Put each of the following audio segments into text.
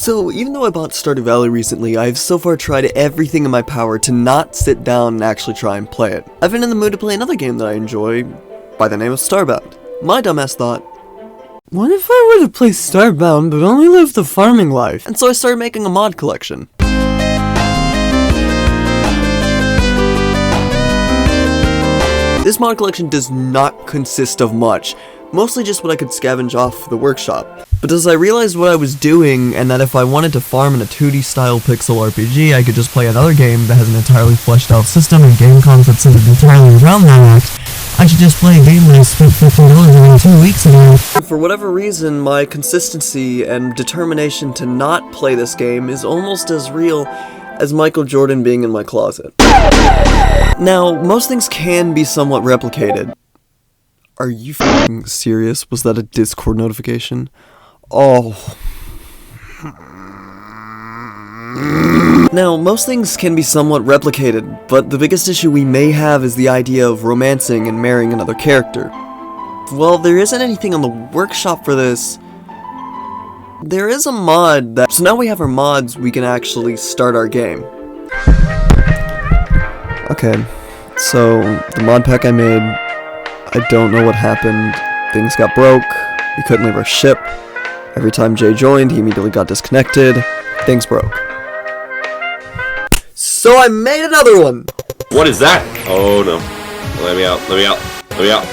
So, even though I bought Stardew Valley recently, I've so far tried everything in my power to not sit down and actually try and play it. I've been in the mood to play another game that I enjoy, by the name of Starbound. My dumbass thought, what if I were to play Starbound but only live the farming life? And so I started making a mod collection. This mod collection does not consist of much, mostly just what I could scavenge off the workshop. But as I realized what I was doing, and that if I wanted to farm in a 2D style pixel RPG, I could just play another game that has an entirely fleshed out system and game concept centered entirely around that act, I should just play a game that I spent $15 on 2 weeks ago. For whatever reason, my consistency and determination to not play this game is almost as real as Michael Jordan being in my closet. Now, most things can be somewhat replicated. Are you f***ing serious? Was that a Discord notification? Oh. Now, most things can be somewhat replicated, but the biggest issue we may have is the idea of romancing and marrying another character. Well, there isn't anything on the workshop for this. There is a mod that... So now we have our mods, we can actually start our game. Okay, so the mod pack I made, I don't know what happened. Things got broke, we couldn't leave our ship. Every time Jay joined, he immediately got disconnected. Things broke. So I made another one! What is that? Oh no. Let me out, let me out, let me out.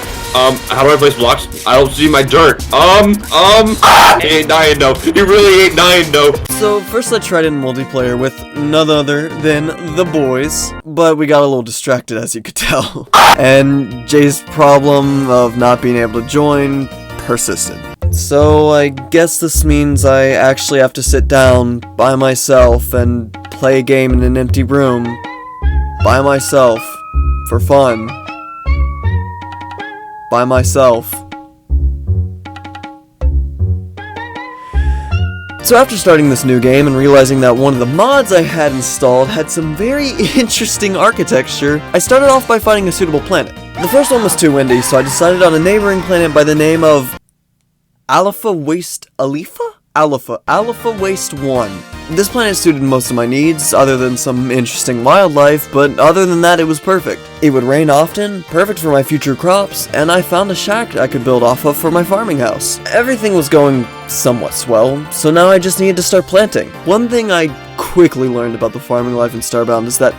How do I place blocks? I don't see my dirt. He ain't dying though. He really ain't dying though. So first I tried in multiplayer with none other than the boys, but we got a little distracted as you could tell. And Jay's problem of not being able to join persisted. So I guess this means I actually have to sit down by myself and play a game in an empty room by myself for fun. By myself. So after starting this new game and realizing that one of the mods I had installed had some very interesting architecture, I started off by finding a suitable planet. The first one was too windy, so I decided on a neighboring planet by the name of Alpha Waste 1. This planet suited most of my needs, other than some interesting wildlife, but other than that it was perfect. It would rain often, perfect for my future crops, and I found a shack I could build off of for my farming house. Everything was going somewhat swell, so now I just needed to start planting. One thing I quickly learned about the farming life in Starbound is that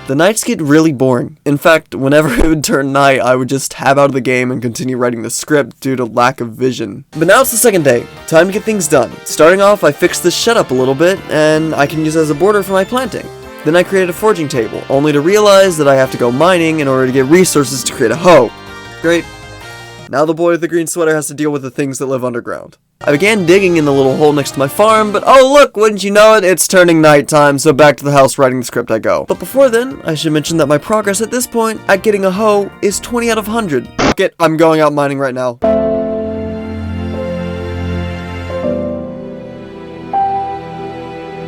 the nights get really boring. In fact, whenever it would turn night, I would just tab out of the game and continue writing the script due to lack of vision. But now it's the second day. Time to get things done. Starting off, I fixed this shed up a little bit, and I can use it as a border for my planting. Then I created a foraging table, only to realize that I have to go mining in order to get resources to create a hoe. Great. Now the boy with the green sweater has to deal with the things that live underground. I began digging in the little hole next to my farm, but oh look, wouldn't you know it, it's turning nighttime, so back to the house writing the script I go. But before then, I should mention that my progress at this point at getting a hoe is 20 out of 100. Fuck it, I'm going out mining right now.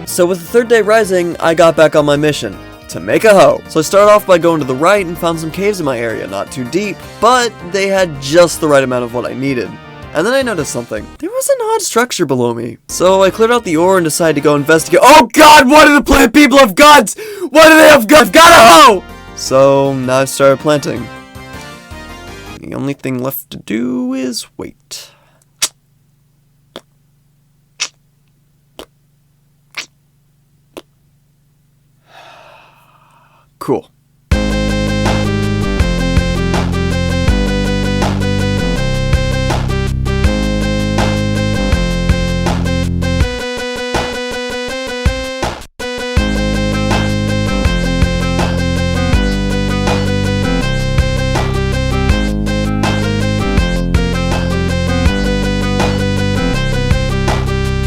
So with the third day rising, I got back on my mission. To make a hoe. So I started off by going to the right and found some caves in my area, not too deep, but they had just the right amount of what I needed. And then I noticed something. There was an odd structure below me. So I cleared out the ore and decided to go investigate. Oh god, why do the plant people have guns? Why do they have guns? I've got a hoe! So now I've started planting. The only thing left to do is wait. Cool.